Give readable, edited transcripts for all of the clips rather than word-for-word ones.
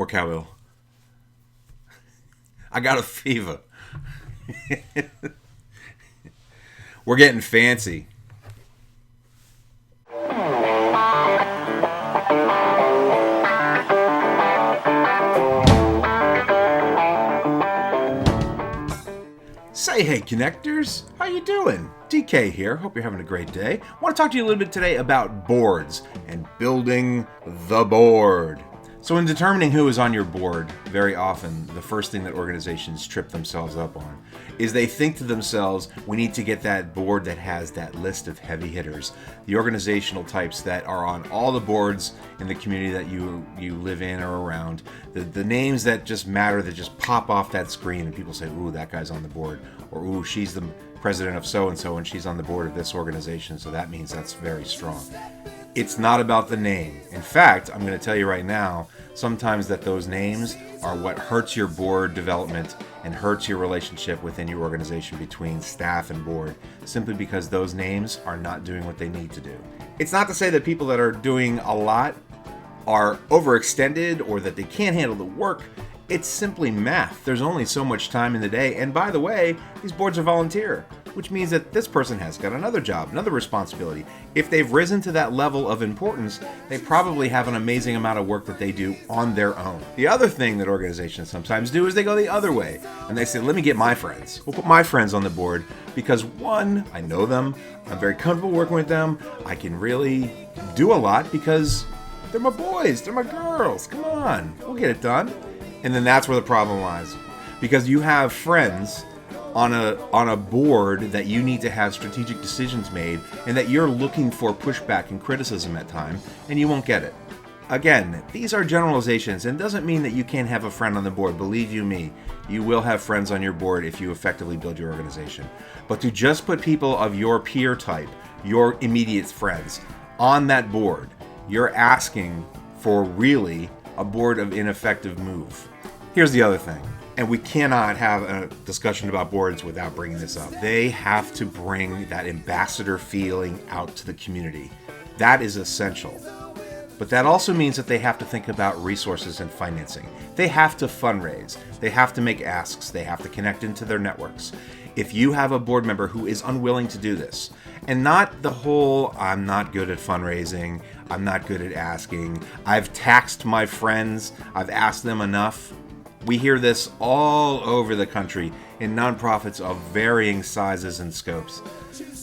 More cowbell. I got a fever. We're getting fancy. Say hey connectors, how you doing? DK here, hope you're having a great day. I want to talk to you a little bit today about boards and building the board. So in determining who is on your board, very often the first thing that organizations trip themselves up on is they think to themselves, we need to get that board that has that list of heavy hitters, the organizational types that are on all the boards in the community that you live in or around, the names that just matter, that just pop off that screen and people say, ooh, that guy's on the board, or ooh, she's the president of so-and-so and she's on the board of this organization, so that means that's very strong. It's not about the name. In fact, I'm going to tell you right now, sometimes that those names are what hurts your board development and hurts your relationship within your organization between staff and board, simply because those names are not doing what they need to do. It's not to say that people that are doing a lot are overextended or that they can't handle the work. It's simply math. There's only so much time in the day. And by the way, these boards are volunteer, which means that this person has got another job, another responsibility. If they've risen to that level of importance, they probably have an amazing amount of work that they do on their own. The other thing that organizations sometimes do is they go the other way and they say, let me get my friends. We'll put my friends on the board because one, I know them, I'm very comfortable working with them, I can really do a lot because they're my boys, they're my girls, come on, we'll get it done. And then that's where the problem lies. Because you have friends on a board that you need to have strategic decisions made and that you're looking for pushback and criticism at time, and you won't get it. Again, these are generalizations and doesn't mean that you can't have a friend on the board. Believe you me, you will have friends on your board if you effectively build your organization. But to just put people of your peer type, your immediate friends, on that board, you're asking for really a board of ineffective move. Here's the other thing, and we cannot have a discussion about boards without bringing this up. They have to bring that ambassador feeling out to the community. That is essential. But that also means that they have to think about resources and financing. They have to fundraise. They have to make asks. They have to connect into their networks. If you have a board member who is unwilling to do this, and not the whole, I'm not good at fundraising, I'm not good at asking, I've taxed my friends, I've asked them enough. We hear this all over the country in nonprofits of varying sizes and scopes.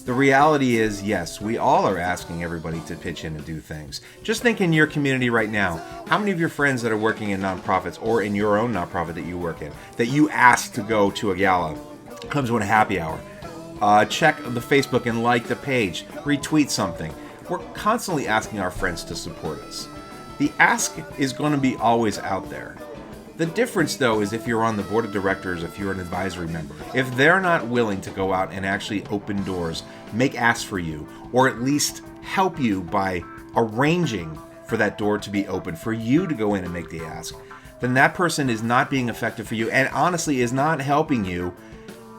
The reality is, yes, we all are asking everybody to pitch in and do things. Just think in your community right now, how many of your friends that are working in nonprofits or in your own nonprofit that you work in, that you asked to go to a gala, comes to a happy hour, check the Facebook and like the page, retweet something. We're constantly asking our friends to support us. The ask is going to be always out there. The difference, though, is if you're on the board of directors, if you're an advisory member, if they're not willing to go out and actually open doors, make asks for you, or at least help you by arranging for that door to be open, for you to go in and make the ask, then that person is not being effective for you and honestly is not helping you.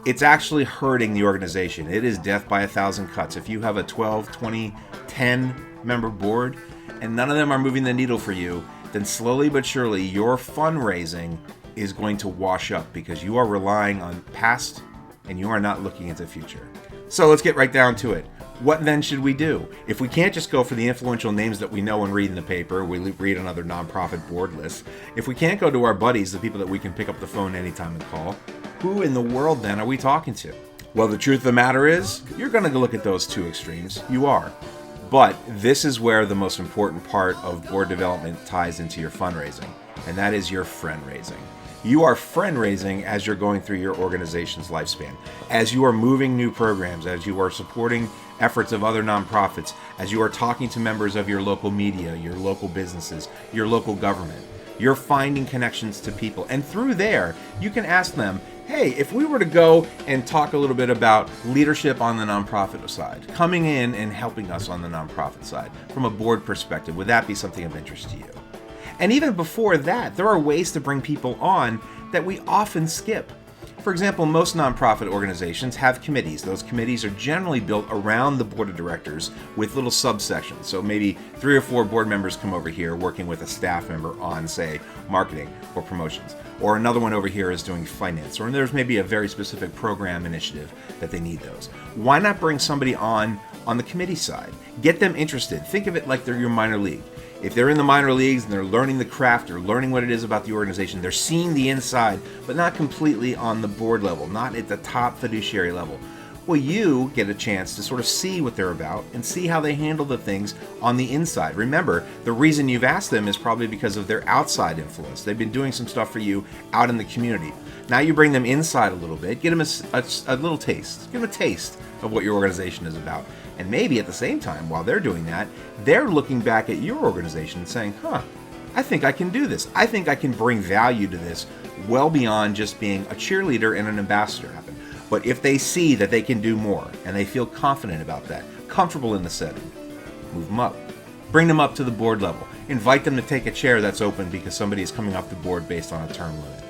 It's actually hurting the organization. It is death by 1,000 cuts. If you have a 12, 20, 10 member board and none of them are moving the needle for you, then slowly but surely your fundraising is going to wash up because you are relying on past and you are not looking into the future. So let's get right down to it. What then should we do? If we can't just go for the influential names that we know and read in the paper, we read on other nonprofit board lists, if we can't go to our buddies, the people that we can pick up the phone anytime and call, who in the world then are we talking to? Well, the truth of the matter is, you're going to look at those two extremes. You are. But this is where the most important part of board development ties into your fundraising, and that is your friend raising. You are friend raising as you're going through your organization's lifespan, as you are moving new programs, as you are supporting efforts of other nonprofits, as you are talking to members of your local media, your local businesses, your local government. You're finding connections to people, and through there, you can ask them, hey, if we were to go and talk a little bit about leadership on the nonprofit side, coming in and helping us on the nonprofit side, from a board perspective, would that be something of interest to you? And even before that, there are ways to bring people on that we often skip. For example, most nonprofit organizations have committees. Those committees are generally built around the board of directors with little subsections. So maybe 3 or 4 board members come over here working with a staff member on, say, marketing or promotions. Or another one over here is doing finance. Or there's maybe a very specific program initiative that they need those. Why not bring somebody on the committee side? Get them interested. Think of it like they're your minor league. If they're in the minor leagues and they're learning the craft or learning what it is about the organization, they're seeing the inside, but not completely on the board level, not at the top fiduciary level. Well, you get a chance to sort of see what they're about and see how they handle the things on the inside. Remember, the reason you've asked them is probably because of their outside influence. They've been doing some stuff for you out in the community. Now you bring them inside a little bit, get them a little taste, give them a taste of what your organization is about. And maybe at the same time, while they're doing that, they're looking back at your organization and saying, I think I can do this. I think I can bring value to this well beyond just being a cheerleader and an ambassador. But if they see that they can do more and they feel confident about that, comfortable in the setting, move them up. Bring them up to the board level. Invite them to take a chair that's open because somebody is coming off the board based on a term limit.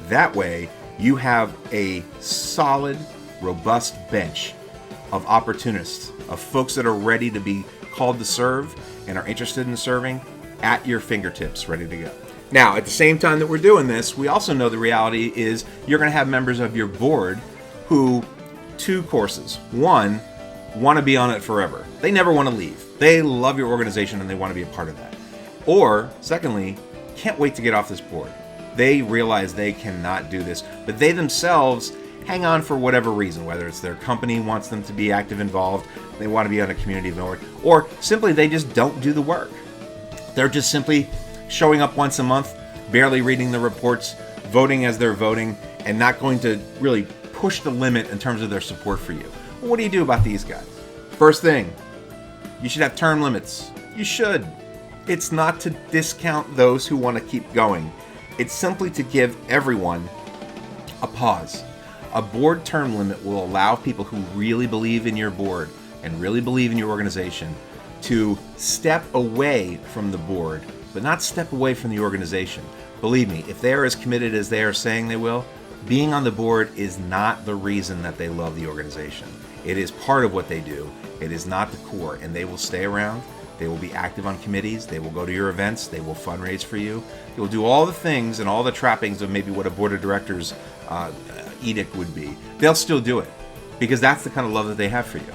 That way, you have a solid, robust bench of opportunists, of folks that are ready to be called to serve and are interested in serving at your fingertips, ready to go. Now, at the same time that we're doing this, we also know the reality is you're going to have members of your board who, 2 courses. 1, want to be on it forever. They never want to leave. They love your organization and they want to be a part of that. Or, secondly, can't wait to get off this board. They realize they cannot do this, but they themselves hang on for whatever reason, whether it's their company wants them to be active involved, they want to be on a community board, or simply they just don't do the work. They're just simply showing up once a month, barely reading the reports, voting as they're voting, and not going to really push the limit in terms of their support for you. Well, what do you do about these guys? First thing, you should have term limits. You should. It's not to discount those who want to keep going. It's simply to give everyone a pause. A board term limit will allow people who really believe in your board and really believe in your organization to step away from the board, but not step away from the organization. Believe me, if they are as committed as they are saying they will, being on the board is not the reason that they love the organization. It is part of what they do. It is not the core, and they will stay around. They will be active on committees. They will go to your events. They will fundraise for you. They will do all the things and all the trappings of maybe what a board of directors edict would be. They'll still do it because that's the kind of love that they have for you.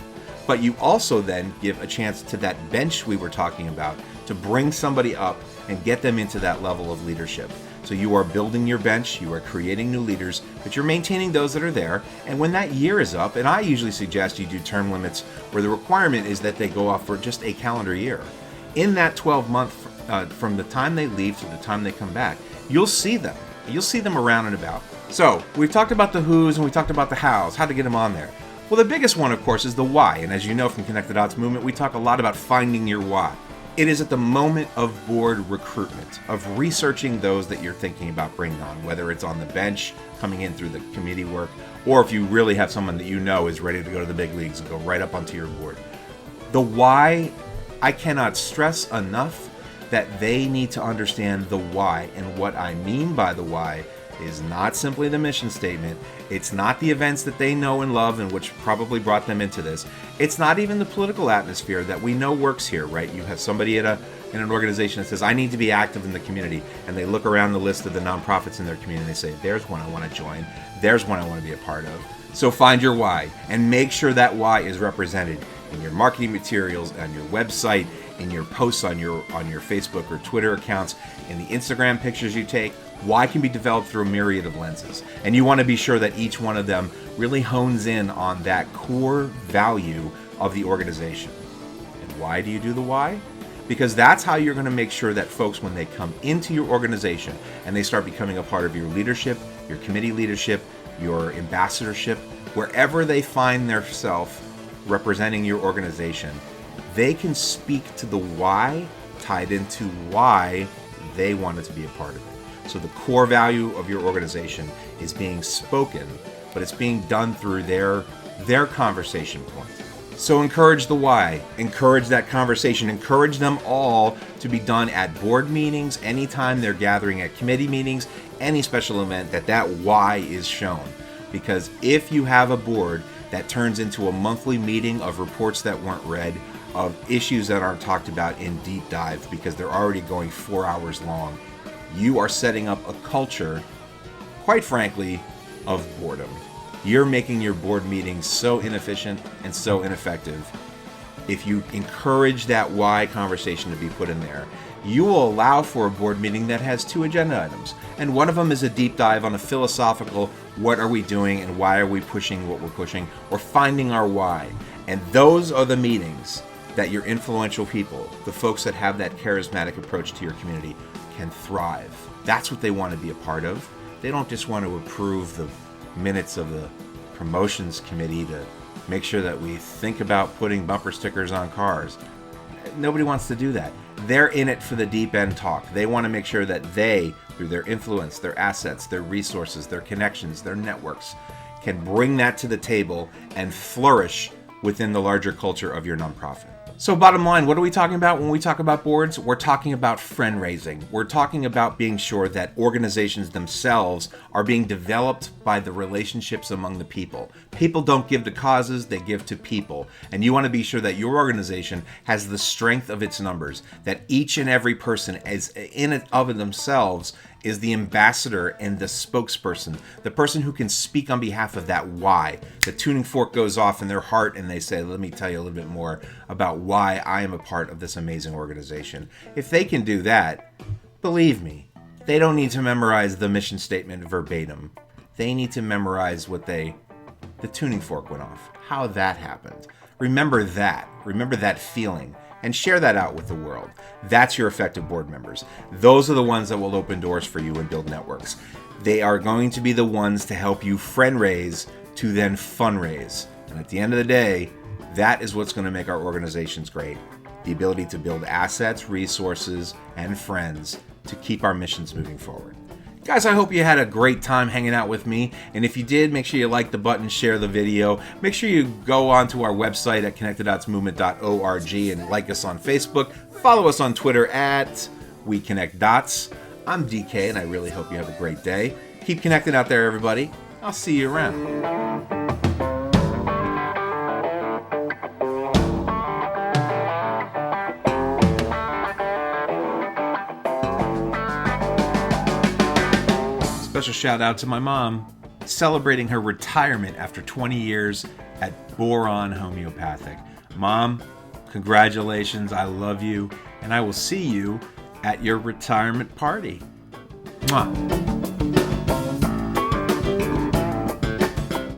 But you also then give a chance to that bench we were talking about to bring somebody up and get them into that level of leadership. So you are building your bench, you are creating new leaders, but you're maintaining those that are there. And when that year is up, and I usually suggest you do term limits where the requirement is that they go off for just a calendar year. In that 12-month, from the time they leave to the time they come back, you'll see them. You'll see them around and about. So we've talked about the who's and we talked about the how's, how to get them on there. Well, the biggest one, of course, is the why. And as you know from Connect the Dots movement, we talk a lot about finding your why. It is at the moment of board recruitment, of researching those that you're thinking about bringing on, whether it's on the bench, coming in through the committee work, or if you really have someone that you know is ready to go to the big leagues and go right up onto your board. The why, I cannot stress enough that they need to understand the why. And what I mean by the why is not simply the mission statement. It's not the events that they know and love and which probably brought them into this. It's not even the political atmosphere that we know works here, right? You have somebody in an organization that says, I need to be active in the community. And they look around the list of the nonprofits in their community and they say, there's one I want to join. There's one I want to be a part of. So find your why and make sure that why is represented in your marketing materials, on your website, in your posts on your Facebook or Twitter accounts, in the Instagram pictures you take. Why can be developed through a myriad of lenses. And you want to be sure that each one of them really hones in on that core value of the organization. And why do you do the why? Because that's how you're going to make sure that folks, when they come into your organization and they start becoming a part of your leadership, your committee leadership, your ambassadorship, wherever they find themselves representing your organization, they can speak to the why tied into why they wanted to be a part of it. So the core value of your organization is being spoken, but it's being done through their conversation point. So encourage the why, encourage that conversation, encourage them all to be done at board meetings, anytime they're gathering at committee meetings, any special event that why is shown. Because if you have a board that turns into a monthly meeting of reports that weren't read, of issues that aren't talked about in deep dive because they're already going 4 hours long, you are setting up a culture, quite frankly, of boredom. You're making your board meetings so inefficient and so ineffective. If you encourage that why conversation to be put in there, you will allow for a board meeting that has 2 agenda items. And one of them is a deep dive on a philosophical, what are we doing and why are we pushing what we're pushing, or finding our why. And those are the meetings that your influential people, the folks that have that charismatic approach to your community, can thrive. That's what they want to be a part of. They don't just want to approve the minutes of the promotions committee to make sure that we think about putting bumper stickers on cars. Nobody wants to do that. They're in it for the deep end talk. They want to make sure that they, through their influence, their assets, their resources, their connections, their networks, can bring that to the table and flourish within the larger culture of your nonprofit. So bottom line, what are we talking about when we talk about boards? We're talking about friend raising. We're talking about being sure that organizations themselves are being developed by the relationships among the people. People don't give to causes, they give to people. And you want to be sure that your organization has the strength of its numbers, that each and every person is in and of themselves is the ambassador and the spokesperson, the person who can speak on behalf of that why. The tuning fork goes off in their heart and they say, let me tell you a little bit more about why I am a part of this amazing organization. If they can do that, believe me, they don't need to memorize the mission statement verbatim. They need to memorize the tuning fork went off, how that happened. Remember that feeling. And share that out with the world. That's your effective board members. Those are the ones that will open doors for you and build networks. They are going to be the ones to help you friend raise to then fundraise. And at the end of the day, that is what's going to make our organizations great. The ability to build assets, resources, and friends to keep our missions moving forward. Guys, I hope you had a great time hanging out with me. And if you did, make sure you like the button, share the video. Make sure you go onto our website at connecteddotsmovement.org and like us on Facebook. Follow us on Twitter at WeConnectDots. I'm DK, and I really hope you have a great day. Keep connected out there, everybody. I'll see you around. Special shout out to my mom, celebrating her retirement after 20 years at Boron Homeopathic. Mom, congratulations, I love you, and I will see you at your retirement party. Mwah.